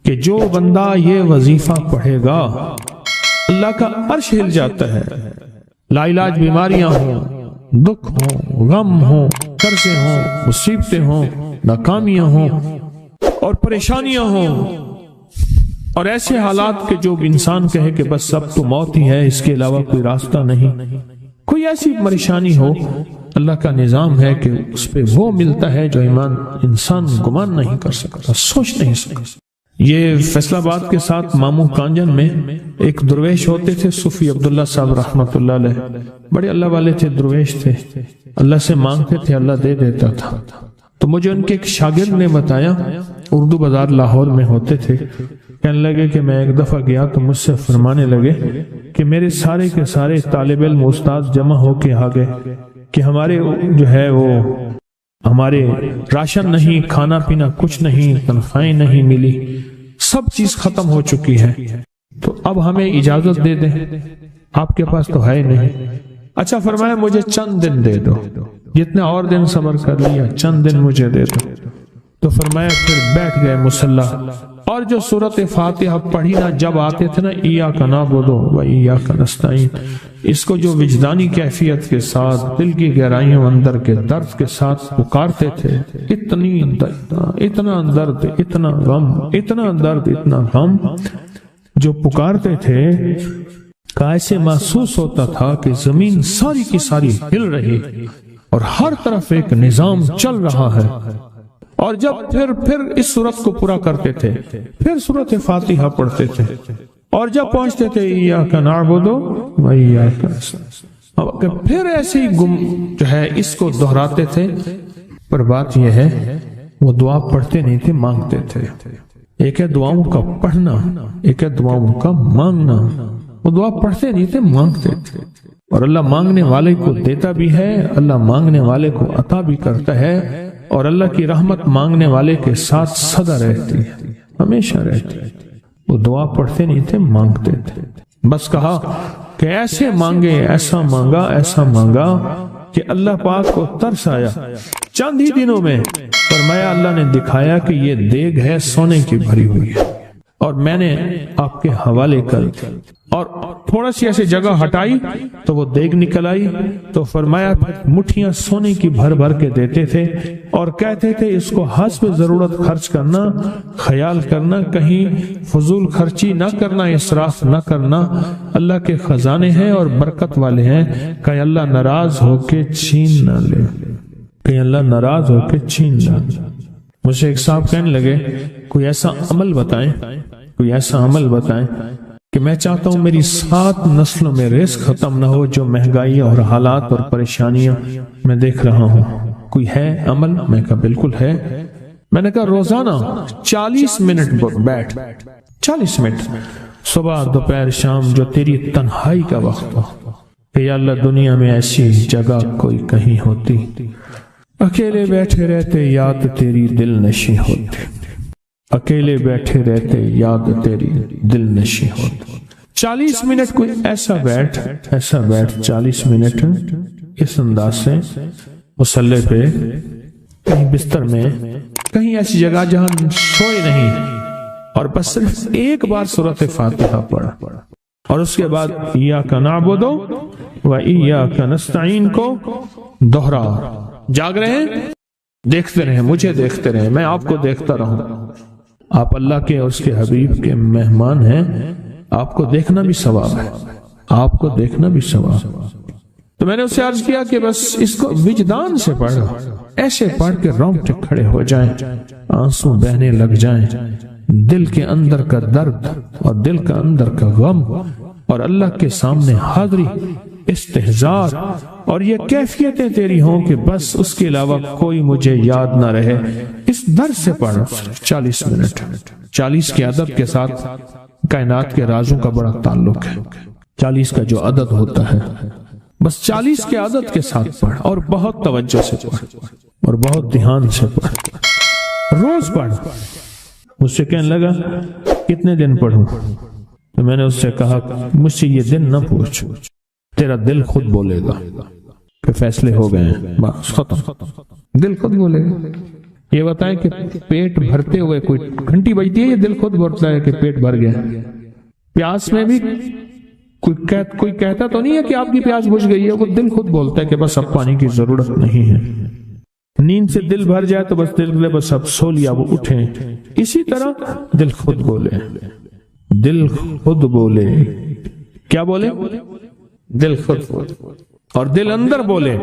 کہ جو بندہ یہ وظیفہ پڑھے گا اللہ کا عرش ہل جاتا ہے. لا علاج بیماریاں ہوں، دکھ ہوں، غم ہوں، قرضے ہوں، مصیبتیں ہوں، ناکامیاں ہوں اور پریشانیاں ہوں اور ایسے حالات کے جو انسان کہے کہ بس سب تو موت ہی ہے، اس کے علاوہ کوئی راستہ نہیں، کوئی ایسی پریشانی ہو، اللہ کا نظام ہے کہ اس پہ وہ ملتا ہے جو ایمان انسان گمان نہیں کر سکتا، سوچ نہیں سکتا. یہ فیصل آباد کے ساتھ ماموں کانجن میں ایک درویش ہوتے تھے، صوفی عبداللہ صاحب رحمۃ اللہ علیہ، بڑے اللہ والے تھے، درویش تھے، اللہ سے مانگتے تھے، اللہ دے دیتا تھا. تو مجھے ان کے ایک شاگرد نے بتایا، اردو بازار لاہور میں ہوتے تھے، کہنے لگے کہ میں ایک دفعہ گیا تو مجھ سے فرمانے لگے کہ میرے سارے کے سارے طالب علم استاد جمع ہو کے آ گئے کہ ہمارے جو ہے وہ ہمارے راشن نہیں، کھانا پینا کچھ نہیں، تنخواہیں نہیں ملی، سب چیز ختم ہو چکی ہے، تو اب ہمیں اجازت دے دیں، آپ کے پاس تو ہے نہیں. اچھا فرمایا مجھے چند دن دے دو، جتنے اور دن صبر کر لیا، چند دن مجھے دے دو. تو فرمایا پھر بیٹھ گئے مصلی اور جو سورۃ فاتحہ پڑھی نا جب آتے تھے نا، ایاک نعبد و ایاک نستعین، اس کو جو وجدانی کیفیت کے ساتھ دل کی گہرائیوں اندر کے درد کے ساتھ پکارتے تھے، اتنا درد، اتنا غم، اتنا درد، اتنا غم جو پکارتے تھے کہ ایسے محسوس ہوتا تھا کہ زمین ساری کی ساری ہل رہی اور ہر طرف ایک نظام چل رہا ہے. اور جب پھر اس صورت کو پورا کرتے تھے، پھر سورۃ فاتحہ پڑھتے تھے اور جب پہنچتے تھے ایاک نعبد و ایاک نستعین، پھر ایسے ہی جو ہے اس کو دہراتے تھے. پر بات یہ ہے وہ دعا پڑھتے نہیں تھے، مانگتے تھے. ایک ہے دعاؤں کا پڑھنا، ایک ہے دعاؤں کا مانگنا. وہ دعا پڑھتے نہیں تھے، مانگتے تھے. اور اللہ مانگنے والے کو دیتا بھی ہے، اللہ مانگنے والے کو عطا بھی کرتا ہے، اور اللہ کی رحمت مانگنے والے کے ساتھ سدا رہتی ہے، ہمیشہ رہتی ہے. وہ دعا پڑھتے نہیں تھے، مانگتے تھے. بس کہا کہ ایسے مانگے، ایسا مانگا، ایسا مانگا کہ اللہ پاک کو ترس آیا. چند ہی دنوں میں فرمایا اللہ نے دکھایا کہ یہ دیگ ہے سونے کی بھری ہوئی ہے، اور میں نے آپ کے حوالے کر دی. اور تھوڑا سی ایسے جگہ ہٹائی تو وہ دیگ نکل آئی. تو فرمایا مٹھیاں سونے کی بھر بھر کے دیتے تھے اور کہتے تھے اس کو حسب ضرورت خرچ کرنا، خیال کرنا، کہیں فضول خرچی نہ کرنا، اسراف نہ کرنا. اللہ کے خزانے ہیں اور برکت والے ہیں، کہ اللہ ناراض ہو کے چھین نہ لے، کہ اللہ ناراض ہو کے چھین نہ لے. مجھے ایک صاحب کہنے لگے کوئی ایسا عمل بتائیں، کوئی ایسا عمل بتائیں کہ میں چاہتا ہوں میری 7 نسلوں میں رزق ختم نہ ہو، جو مہنگائی اور حالات اور پریشانیاں میں دیکھ رہا ہوں. کوئی ہے عمل؟ میں کہا بالکل ہے. میں نے کہا روزانہ 40 منٹ بیٹھ، 40 منٹ صبح دوپہر شام، جو تیری تنہائی کا وقت ہو، کہ یا اللہ دنیا میں ایسی جگہ کوئی کہیں ہوتی، اکیلے بیٹھے رہتے یاد تیری دل نشی ہوتی، اکیلے بیٹھے رہتے یاد تیری دل نشی ہوتی. 40 منٹ کوئی ایسا بیٹھ 40 منٹ اس انداز سے مصلی پہ، کہیں بستر میں، کہیں ایسی جگہ جہاں سوئے نہیں، اور بس صرف ایک بار سورۃ فاتحہ پڑھا، اور اس کے بعد ایاک نعبد و ایاک نستعین کو دوہرا. جاگ رہے ہیں، دیکھتے رہیں، مجھے دیکھتے رہیں، میں آپ کو دیکھتا رہوں. آپ اللہ کے اور اس کے حبیب کے مہمان ہیں، آپ کو دیکھنا بھی ثواب ہے، آپ کو دیکھنا بھی ثواب. تو میں نے اسے عرض کیا کہ بس اس کو وجدان سے پڑھو، ایسے پڑھ کے رونگٹے کھڑے ہو جائیں، آنسو بہنے لگ جائیں، دل کے اندر کا درد اور دل کا اندر کا غم اور اللہ کے سامنے حاضری، استحضار، اور یہ کیفیتیں تیری ہوں کہ بس اس کے علاوہ کوئی مجھے یاد نہ رہے. اس درد سے پڑھ 40 منٹ. 40 کے عدد کے ساتھ کائنات کے رازوں کا بڑا تعلق ہے. 40 کا جو عدد ہوتا ہے، بس 40 کے عدد کے ساتھ پڑھ، اور بہت توجہ سے پڑھ اور بہت دھیان سے پڑھ، روز پڑھ. مجھ سے کہنے لگا کتنے دن پڑھوں؟ تو میں نے اس سے کہا مجھ سے یہ دن نہ پوچھ، تیرا دل خود بولے گا کہ فیصلے ہو گئے ہیں، بس ختم. دل خود بولے گا. یہ بتائیں کہ پیٹ بھرتے ہوئے کوئی گھنٹی بجتی ہے یا دل خود بولتا ہے کہ پیٹ بھر گیا؟ پیاس میں بھی کوئی کہتا تو نہیں ہے کہ آپ کی پیاس بجھ گئی ہے، وہ دل خود بولتا ہے کہ بس اب پانی کی ضرورت نہیں ہے۔ نیند سے دل بھر جائے تو بس دل بولے بس اب سو لیا، وہ اٹھیں۔ اسی طرح دل خود بولے، دل خود بولے، کیا بولے؟ دل خود بولے، اور دل اندر بولے،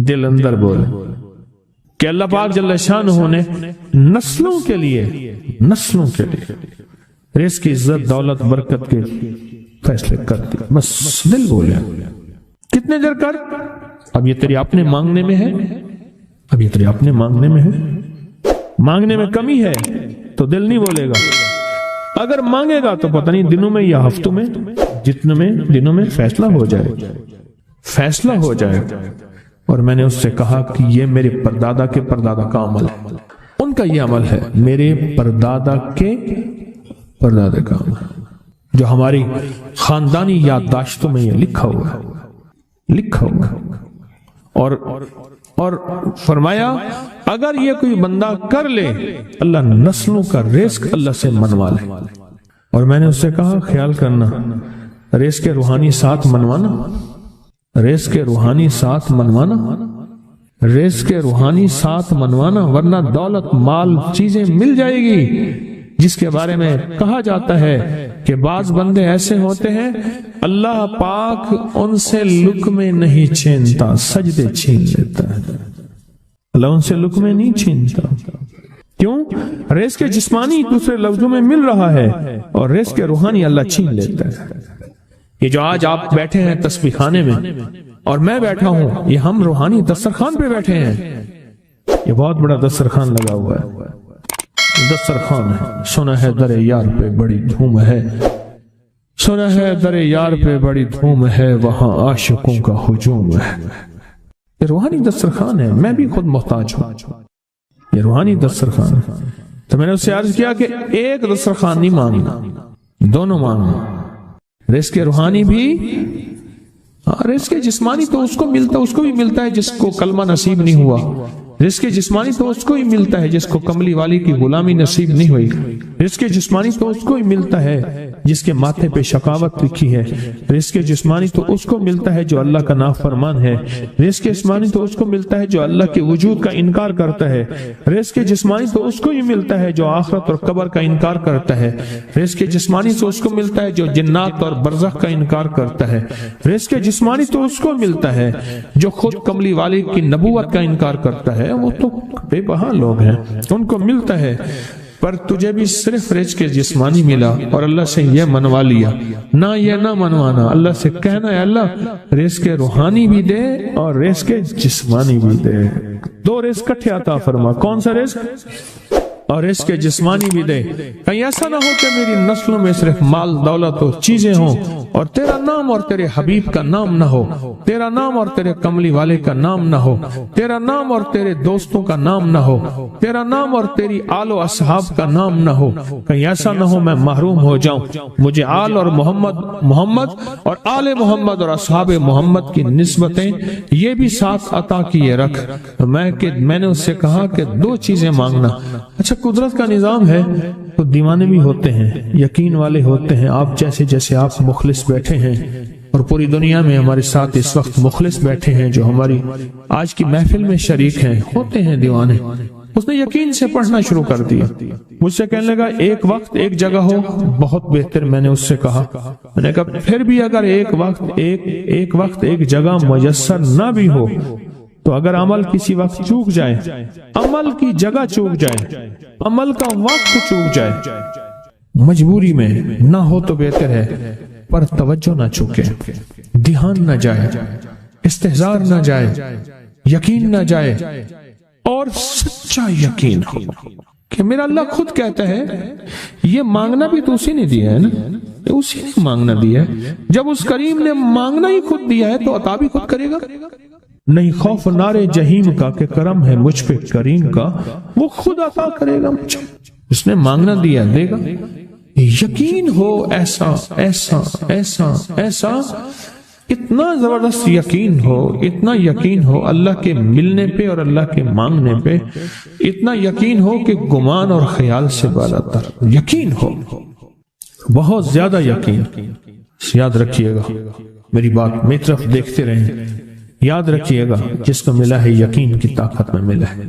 دل اندر بولے کہ اللہ پاک جل شانہ نے نسلوں کے لیے رزق کی عزت، دولت، برکت کے فیصلے کر دی، بس دل بولے۔ کتنے دیر کر؟ اب یہ تیری اپنے مانگنے میں ہے، اب یہ تیری اپنے مانگنے میں ہے۔ مانگنے میں کمی ہے تو دل نہیں بولے گا، اگر مانگے گا تو پتہ نہیں دنوں میں یا ہفتوں میں، جتنے میں دنوں میں فیصلہ ہو جائے۔ اور میں نے اس سے کہا کہ یہ میرے پردادا کے پردادا کا عمل ہے، ان کا یہ عمل ہے، میرے پردادا کے پردادا کا عمل، جو ہماری خاندانی یادداشتوں میں یہ لکھا ہوا اور فرمایا اگر یہ کوئی بندہ کر لے اللہ نسلوں کا رزق اللہ سے منوا لے۔ اور میں نے اس سے کہا خیال کرنا، رزق کے روحانی ساتھ منوانا، رزق کے روحانی ساتھ منوانا، رزق کے روحانی ساتھ منوانا، ورنہ دولت، مال، چیزیں مل جائے گی جس کے بارے میں کہا جاتا ہے کہ بعض بندے ایسے ہوتے ہیں اللہ پاک ان سے لقمے نہیں چھینتا، سجدے چھین لیتا ہے۔ اللہ ان سے لقمے نہیں چھینتا، کیوں؟ رزق جسمانی دوسرے لفظوں میں مل رہا ہے اور رزق روحانی اللہ چھین لیتا ہے۔ یہ جو آج آپ بیٹھے ہیں تسبیح خانے میں اور میں بیٹھا ہوں، یہ ہم روحانی دسترخوان پہ بیٹھے ہیں۔ یہ بہت بڑا دسترخوان لگا ہوا ہے، دسترخوان ہے۔ سنا ہے در یار پہ بڑی دھوم ہے، سنا ہے در یار پہ بڑی دھوم ہے، وہاں عاشقوں کا ہجوم ہے۔ یہ روحانی دسترخوان ہے، میں بھی خود محتاج ہوں، یہ روحانی دسترخوان ہے۔ تو میں نے اس سے عرض کیا کہ ایک دسترخوان نہیں مانگنا، دونوں مانگنا، رزق روحانی بھی، رزق جسمانی تو اس کو بھی ملتا ہے جس کو کلمہ نصیب نہیں ہوا، رزق جسمانی تو اس کو ہی ملتا ہے جس کو کملی والی کی غلامی نصیب نہیں ہوئی، رزق جسمانی تو اس کو ہی ملتا ہے جس کے ماتھے پہ شقاوت لکھی ہے، رزق جسمانی تو اس کو ملتا ہے جو اللہ کا نافرمان ہے، رزق جسمانی تو اس کو ملتا ہے جو اللہ کے وجود کا انکار کرتا ہے، رزق جسمانی تو اس کو ہی ملتا ہے جو آخرت اور قبر کا انکار کرتا ہے، رزق جسمانی تو اس کو ملتا ہے جو جنات اور برزخ کا انکار کرتا ہے، رزق جسمانی تو اس کو ملتا ہے جو خود کملی والی کی نبوت کا انکار کرتا ہے، وہ تو بے بہا لوگ ہیں، ان کو ملتا ہے۔ پر تجھے بھی صرف رزق جسمانی ملا اور اللہ سے یہ منوا لیا، نہ یہ نہ منوانا، اللہ سے کہنا ہے اللہ رزق روحانی بھی دے اور رزق جسمانی بھی دے، دو رزق کٹھے عطا فرما۔ کون سا رزق؟ اور رزق جسمانی بھی دے۔ کہیں ایسا نہ ہو کہ میری نسلوں میں صرف مال، دولت اور چیزیں ہوں اور تیرا نام اور تیرے حبیب کا نام نہ ہو، تیرا نام اور تیرے کملی والے کا نام نہ ہو، تیرا نام اور تیرے دوستوں کا نام نہ ہو، تیرا نام اور تیری آل و اصحاب کا نام نہ ہو۔ کہیں ایسا نہ ہو میں محروم ہو جاؤں، مجھے آل اور محمد اور آل محمد اور اصحاب محمد کی نسبتیں یہ بھی ساتھ عطا کیے رکھ۔ میں نے اس سے کہا کہ دو چیزیں مانگنا۔ اچھا قدرت کا نظام ہے تو دیوانے بھی ہوتے ہیں، یقین والے ہوتے ہیں، آپ جیسے آپ مخلص بیٹھے ہیں اور پوری دنیا میں ہمارے ساتھ اس وقت مخلص بیٹھے ہیں جو ہماری آج کی محفل میں شریک ہیں، ہوتے ہیں دیوانے۔ اس نے یقین سے پڑھنا شروع کر دیا، مجھ سے کہنے لگا ایک وقت ایک جگہ ہو بہت بہتر۔ میں نے اس سے کہا، میں نے کہا پھر بھی اگر ایک وقت ایک جگہ میسر نہ بھی ہو تو اگر عمل کسی وقت چوک جائے، عمل کی جگہ چوک جائے، عمل کا وقت چوک جائے، مجبوری میں نہ ہو تو بہتر ہے، پر توجہ نہ چوکے، دھیان نہ جائے، استحضار نہ جائے، یقین نہ جائے، اور سچا یقین ہو کہ میرا اللہ خود کہتا ہے یہ مانگنا بھی تو اسی نے دیا ہے نا، اسی نے مانگنا دیا ہے۔ جب اس کریم نے مانگنا ہی خود دیا ہے تو عطا بھی خود کرے گا۔ نہیں خوف نارے جہیم کا کہ کرم ہے مجھ پہ کریم کا، وہ خود عطا کرے گا مجھے، اس نے مانگنا دیا دے گا۔ یقین ہو ایسا ایسا ایسا ایسا اتنا زبردست یقین ہو، اتنا یقین ہو اللہ کے ملنے پہ اور اللہ کے مانگنے پہ، اتنا یقین ہو کہ گمان اور خیال سے بالا تر یقین ہو، بہت زیادہ یقین۔ یاد رکھیے گا میری بات، میری طرف دیکھتے رہیں، یاد رکھیے گا جس کو ملا ہے یقین کی طاقت میں ملا ہے،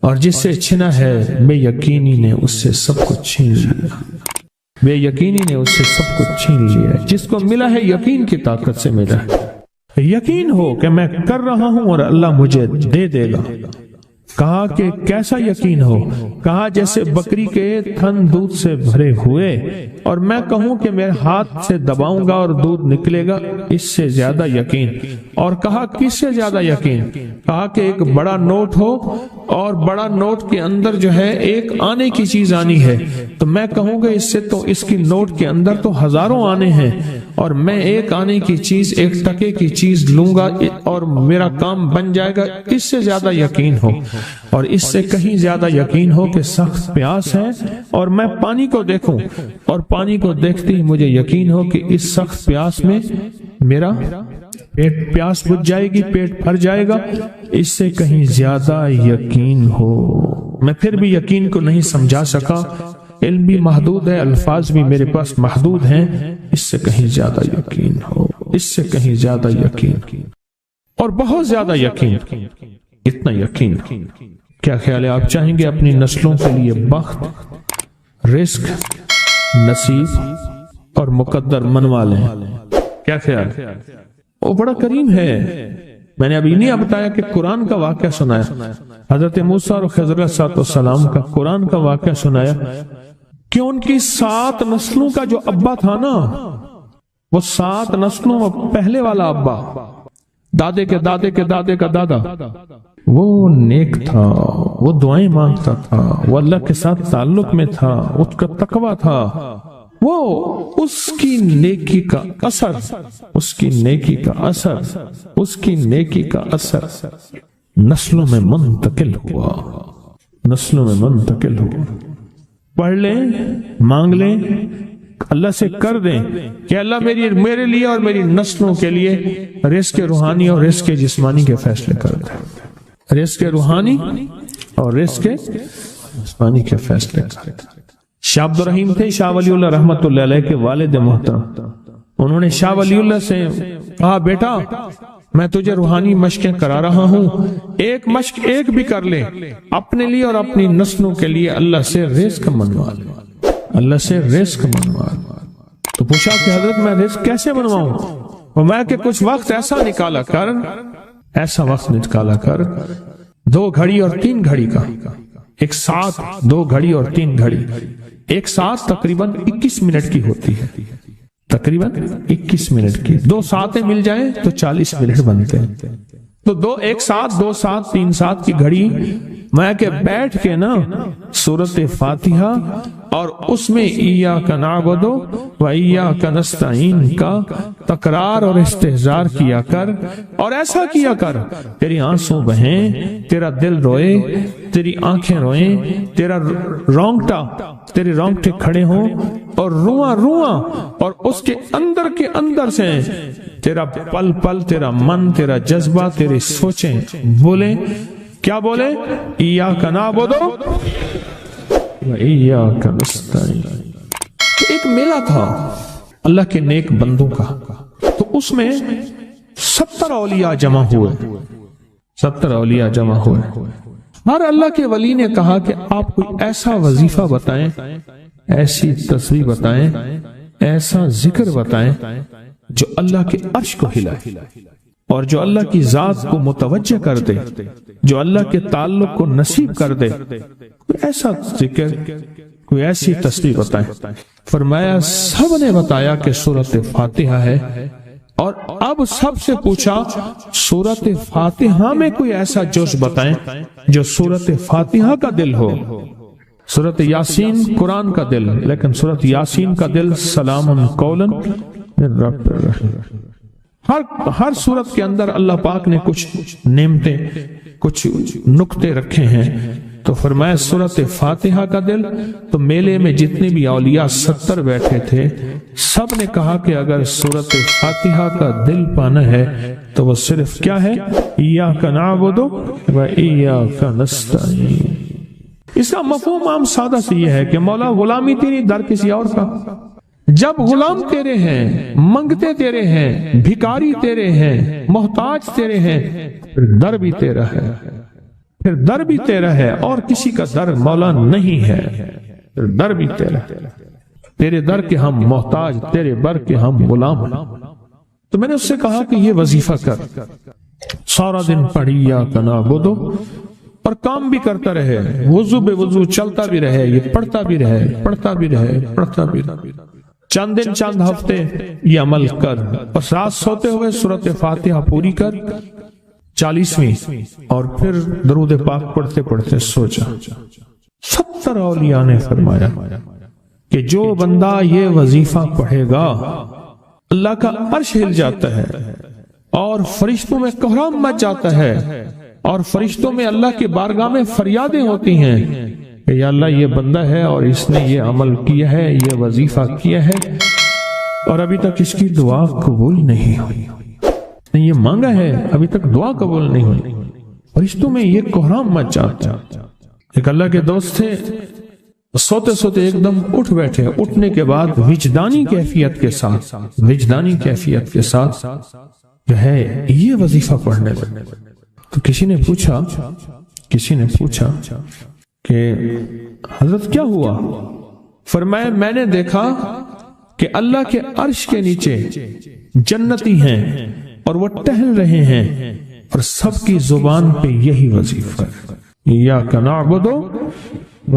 اور جس سے چھنا ہے بے یقینی نے اس سے سب کچھ چھین لیا، بے یقینی نے اس سے سب کچھ چھین لیا۔ جس کو ملا ہے یقین کی طاقت سے ملا ہے، یقین ہو کہ میں کر رہا ہوں اور اللہ مجھے دے دے گا۔ کہا کہ کیسا یقین ہو؟ کہا جیسے بکری کے تھن دودھ سے بھرے ہوئے اور میں کہوں کہ میرے ہاتھ سے دباؤں گا اور دودھ نکلے گا، اس سے زیادہ یقین۔ اور کہا کس سے زیادہ یقین؟ کہا کہ ایک بڑا نوٹ ہو اور بڑا نوٹ کے اندر جو ہے ایک آنے کی چیز آنی ہے، تو میں کہوں گا اس سے تو اس کی نوٹ کے اندر تو ہزاروں آنے ہیں، اور میں ایک آنے کی چیز، ایک ٹکے کی چیز لوں گا اور میرا کام بن جائے گا، اس سے زیادہ یقین ہو۔ اور اس سے کہیں زیادہ یقین ہو کہ سخت پیاس ہے اور میں پانی کو دیکھوں اور پانی کو دیکھتے ہی مجھے یقین ہو کہ اس سخت پیاس میں میرا پیاس بجھ جائے گی، پیٹ بھر جائے گا، اس سے کہیں زیادہ یقین ہو۔ میں پھر بھی یقین کو نہیں سمجھا سکا، علم بھی محدود ہے، الفاظ بھی میرے پاس محدود ہیں، اس سے کہیں زیادہ یقین ہو، اس سے کہیں زیادہ یقین اور بہت زیادہ یقین، اتنا یقین۔ کیا خیال ہے؟ آپ چاہیں گے اپنی نسلوں کے لیے بخت، رزق، نصیب اور مقدر منوا لیں؟ کیا خیال؟ وہ بڑا کریم ہے۔ میں نے ابھی نہیں بتایا کہ قرآن کا واقعہ سنایا، حضرت موسیٰ اور خضر علیہ السلام کا قرآن کا واقعہ سنایا کہ ان کی 7 نسلوں کا جو ابا تھا نا، وہ 7 نسلوں میں پہلے والا ابا، دادے کے دادے کے دادے کا دادا، وہ نیک تھا، وہ دعائیں مانگتا تھا، وہ اللہ کے ساتھ تعلق میں تھا، اس کا تقویٰ تھا، وہ اس کی نیکی کا اثر، اس کی نیکی کا اثر، اس کی نیکی کا اثر نسلوں میں منتقل ہوا، نسلوں میں منتقل ہوا۔ پڑھ لیں، مانگ لیں، اللہ سے کر دیں کہ اللہ میرے لیے اور میری نسلوں کے لیے رزق روحانی اور رزق جسمانی کے فیصلے کر دیں، رزق روحانی اور رزق جسمانی کے فیصلے کر دیں۔ شاہ عبد الرحیم تھے شاہ ولی اللہ رحمت اللہ علیہ کے والد محترم، انہوں نے شاہ ولی اللہ سے کہا بیٹا میں تجھے روحانی مشقیں کرا رہا ہوں، ایک مشق ایک بھی کر لے اپنے لیے اور اپنی نسلوں کے لیے، اللہ سے رزق منوا لے، اللہ سے رزق منوا لے۔ تو پوچھا کہ حضرت میں رزق کیسے منواؤں؟ وہ میں کہ کچھ وقت ایسا نکالا کر، ایسا وقت نکالا کر 2 گھڑی اور 3 گھڑی کا، ایک ساتھ 2 گھڑی اور 3 گھڑی، ایک ساتھ تقریباً 21 منٹ کی ہوتی ہے، تقریباً 21 منٹ کی، 2 ساتیں مل جائیں تو 40 منٹ بنتے ہیں، تو ایک ساتھ 2 ساتھ 3 ساتھ کی گھڑی میں کہ بیٹھ کے نا سورۃ فاتحہ اور اس میں ایاک نعبد و ایاک نستعین کا تکرار اور استحضار کیا کر، اور ایسا کیا کر تیری آنسوں بہیں، تیرا دل روئے، تیری آنکھیں روئیں، تیرے رونگٹے کھڑے ہوں اور رواں اور اس کے اندر سے تیرا پل پل، تیرا من، تیرا جذبہ، تیری سوچیں بولیں، کیا بولے؟ ایاک نعبد و ایاک نستعین۔ ایک میلہ تھا اللہ کے نیک بندوں کا، تو اس میں 70 اولیاء جمع ہوئے، 70 اولیاء جمع ہوئے۔ ہر اللہ کے ولی نے کہا کہ آپ کوئی ایسا وظیفہ بتائیں، ایسی تسبیح بتائیں، ایسا ذکر بتائیں جو اللہ کے عرش کو ہلائے اور جو اللہ کی ذات کو متوجہ کر دے، جو اللہ کے تعلق کو نصیب کر دے، کوئی ایسا ذکر، کوئی ایسی تسبیح بتائیں۔ فرمایا سب نے بتایا کہ سورۃ فاتحہ ہے، اور اب سب سے پوچھا سورۃ فاتحہ میں کوئی ایسا جز بتائیں جو سورۃ فاتحہ کا دل ہو۔ سورۃ یاسین قرآن کا دل، لیکن سورۃ یاسین کا دل سلام قولا من رب الرحیم۔ ہر سورت کے اندر اللہ پاک نے کچھ نعمتیں، کچھ نقطے رکھے ہیں، تو فرمایا سورت فاتحہ کا دل. تو میلے میں جتنے بھی اولیاء 70 بیٹھے تھے سب نے کہا کہ اگر سورت فاتحہ کا دل پانا ہے تو وہ صرف کیا ہے؟ ایاک نعبد و ایاک نستعین. اس کا مفہوم عام سادہ سے یہ ہے کہ مولا غلامی تیری در کسی اور کا. جب غلام تیرے ہیں، منگتے تیرے ہیں، بھکاری تیرے ہیں، محتاج تیرے ہیں، پھر در بھی تیرا ہے، پھر در بھی تیرا ہے اور کسی کا در مولا نہیں ہے. پھر در بھی تیرا ہے، تیرے در کے ہم محتاج، تیرے بر کے ہم غلام. تو میں نے اس سے کہا کہ یہ وظیفہ کر، سارا دن پڑھی یا کنا بدو اور کام بھی کرتا رہے، وضو بے وضو چلتا بھی رہے، یہ پڑھتا بھی رہے، پڑھتا بھی رہے، پڑھتا بھی رہے. چند دن چند ہفتے یہ عمل کر، اور رات سوتے ہوئے سورت فاتحہ پوری کر 40ویں، اور پھر درود پاک پڑھتے پڑھتے سو جا. 70 اولیاء نے فرمایا کہ جو بندہ یہ وظیفہ پڑھے گا اللہ کا عرش ہل جاتا ہے اور فرشتوں میں کوہرام مچ جاتا ہے، اور فرشتوں میں اللہ کے بارگاہ میں فریادیں ہوتی ہیں کہ یا اللہ یہ بندہ ہے اور اس نے یہ عمل کیا ہے، یہ وظیفہ کیا ہے اور ابھی تک اس کی دعا قبول نہیں ہوئی، یہ مانگا ہے ابھی تک دعا قبول نہیں ہوئی. فرشتوں میں یہ کوہرام مچ جاتا ہے. ایک اللہ کے دوست تھے، سوتے سوتے ایک دم اٹھ بیٹھے. اٹھنے کے بعد وجدانی کیفیت کے ساتھ جو ہے یہ وظیفہ پڑھنے لگے. تو کسی نے پوچھا کہ حضرت کیا ہوا؟ فرمایا میں نے دیکھا کہ اللہ کے عرش کے نیچے جنتی ہیں اور وہ ٹہل رہے ہیں اور سب کی زبان پہ یہی وظیفہ ہے، ایاک نعبد و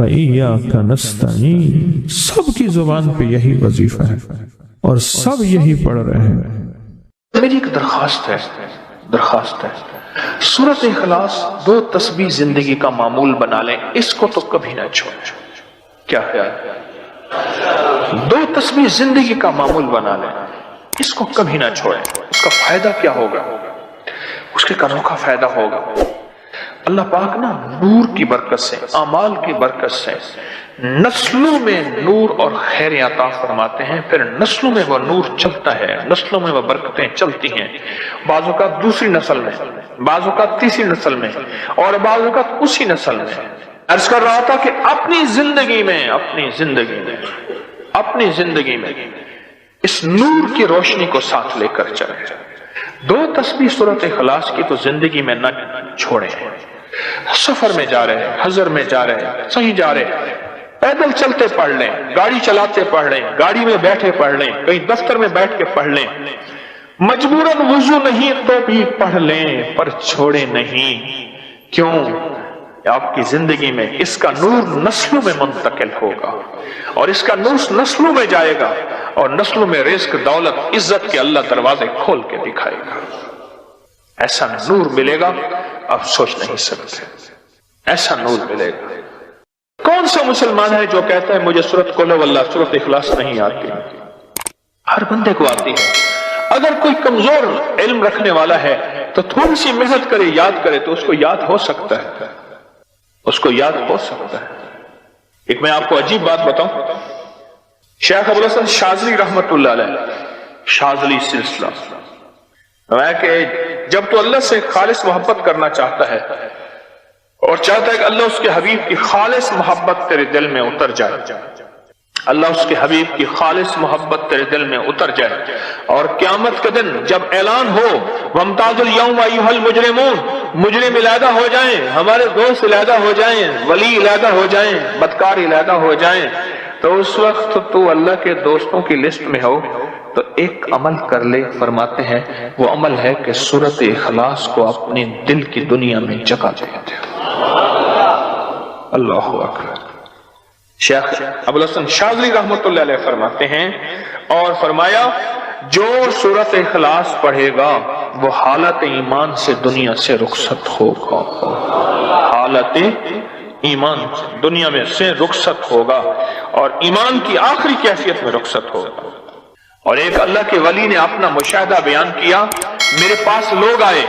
ایاک نستعین. سب کی زبان پہ یہی وظیفہ ہے اور سب یہی پڑھ رہے ہیں. میری ایک درخواست ہے سورۃ اخلاص 2 تسبیح زندگی کا معمول بنا لیں، اس کو تو کبھی نہ چھوڑیں. کیا خیال ہے؟ 2 تسبیح زندگی کا معمول بنا لیں، اس کو کبھی نہ چھوڑیں. اس کا فائدہ کیا ہوگا؟ اس کے انوکھا فائدہ ہوگا. اللہ پاک نا نور کی برکت سے، اعمال کی برکت سے نسلوں میں نور اور خیر عطا فرماتے ہیں. پھر نسلوں میں وہ نور چلتا ہے، نسلوں میں وہ برکتیں چلتی ہیں. بعض اوقات دوسری نسل میں، بعض اوقات تیسری نسل میں، اور بعض اوقات اسی نسل میں. عرض کر رہا تھا کہ اپنی زندگی میں اس نور کی روشنی کو ساتھ لے کر چلیں. 2 تسبیح سورۃ اخلاص کی تو زندگی میں نہ چھوڑیں. سفر میں جا رہے ہیں، حضر میں جا رہے ہیں، صحیح جا رہے ہیں، پیدل چلتے پڑھ لیں، گاڑی چلاتے پڑھ لیں، گاڑی میں بیٹھے پڑھ لیں، کہیں دفتر میں بیٹھ کے پڑھ لیں، مجبوراً وضو نہیں تو بھی پڑھ لیں، پر چھوڑے نہیں. کیوں؟ آپ کی زندگی میں اس کا نور نسلوں میں منتقل ہوگا اور اس کا نور نسلوں میں جائے گا اور نسلوں میں رزق، دولت، عزت کے اللہ دروازے کھول کے دکھائے گا. ایسا نور ملے گا آپ سوچ نہیں سکتے. ایسا نور ملے گا. کون سا مسلمان ہے جو کہتا ہے مجھے سورۃ قل ہو اللہ، سورۃ اخلاص نہیں آتی؟ ہر بندے کو آتی ہے. اگر کوئی کمزور علم رکھنے والا ہے تو تھوڑی سی محنت کرے، یاد کرے تو اس کو یاد ہو سکتا ہے. ایک میں آپ کو عجیب بات بتاؤں. شیخ ابوالحسن شاذلی رحمت اللہ علیہ، شاذلی سلسلہ، کہ جب تو اللہ سے خالص محبت کرنا چاہتا ہے اور چاہتا ہے کہ اللہ اس کے حبیب کی خالص محبت تیرے دل میں اتر جائے، اللہ اس کے حبیب کی خالص محبت تیرے دل میں اتر جائے، اور قیامت کے دن جب اعلان ہو وَامْتَازُوا الْيَوْمَ أَيُّهَا الْمُجْرِمُونَ، مجرم علیحدہ ہو جائیں، ہمارے دوست علیحدہ ہو جائیں، ولی علیحدہ ہو جائیں، بدکار علیحدہ ہو جائیں، تو اس وقت تو اللہ کے دوستوں کی لسٹ میں ہو تو ایک عمل کر لے. فرماتے ہیں وہ عمل ہے کہ سورۃ اخلاص کو اپنے دل کی دنیا میں جگہ دے دے. اللہ اکبر. شیخ ابوالحسن شاذلی رحمت اللہ علیہ فرماتے ہیں، اور فرمایا جو سورۃ اخلاص پڑھے گا وہ حالت ایمان سے دنیا سے رخصت ہوگا. حالت ایمان دنیا میں سے رخصت ہوگا اور ایمان کی آخری کیفیت میں رخصت ہوگا. اور ایک اللہ کے ولی نے اپنا مشاہدہ بیان کیا. میرے پاس لوگ آئے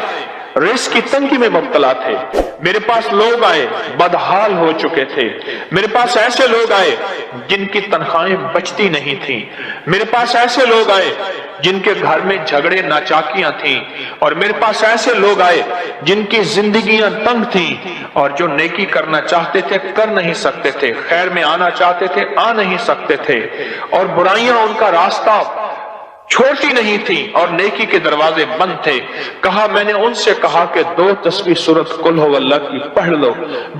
رزق کی تنگی میں مبتلا تھے، میرے پاس لوگ آئے بدحال ہو چکے تھے، میرے پاس ایسے لوگ آئے جن کی تنخواہیں بچتی نہیں تھیں، میرے پاس ایسے لوگ آئے جن کے گھر میں جھگڑے ناچاکیاں تھیں، اور میرے پاس ایسے لوگ آئے جن کی زندگیاں تنگ تھیں اور جو نیکی کرنا چاہتے تھے کر نہیں سکتے تھے، خیر میں آنا چاہتے تھے آ نہیں سکتے تھے، اور برائیاں ان کا راستہ چھوٹی نہیں تھی اور نیکی کے دروازے بند تھے۔ کہا میں نے ان سے کہا کہ 2 تسبیح سورت قل ہو اللہ کی پڑھ لو۔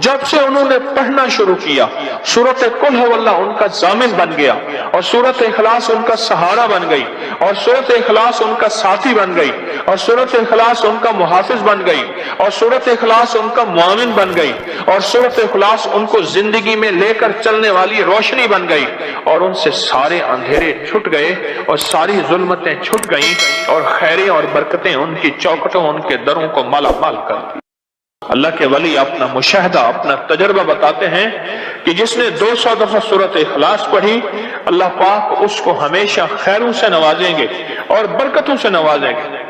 جب سے انہوں نے پڑھنا شروع کیا سورت قل ہو اللہ ان کا ضامن بن گیا، اور سورت اخلاص ان کا سہارا بن گئی، اور سورت اخلاص ان کا ساتھی بن گئی، اور سورت اخلاص ان کا محافظ بن گئی، اور سورت اخلاص ان کا معاون بن گئی، اور سورت اخلاص ان کو زندگی میں لے کر چلنے والی روشنی بن گئی، اور ان سے سارے اندھیرے چھٹ گئے اور ساری ظلمتیں چھٹ گئیں، اور خیریں اور برکتیں ان کی چوکھٹوں ان کے دروں کو مالا مال کر دی۔ اللہ کے ولی اپنا مشاہدہ اپنا تجربہ بتاتے ہیں کہ جس نے 200 دفعہ سورت اخلاص پڑھی اللہ پاک اس کو ہمیشہ خیروں سے نوازیں گے اور برکتوں سے نوازیں گے۔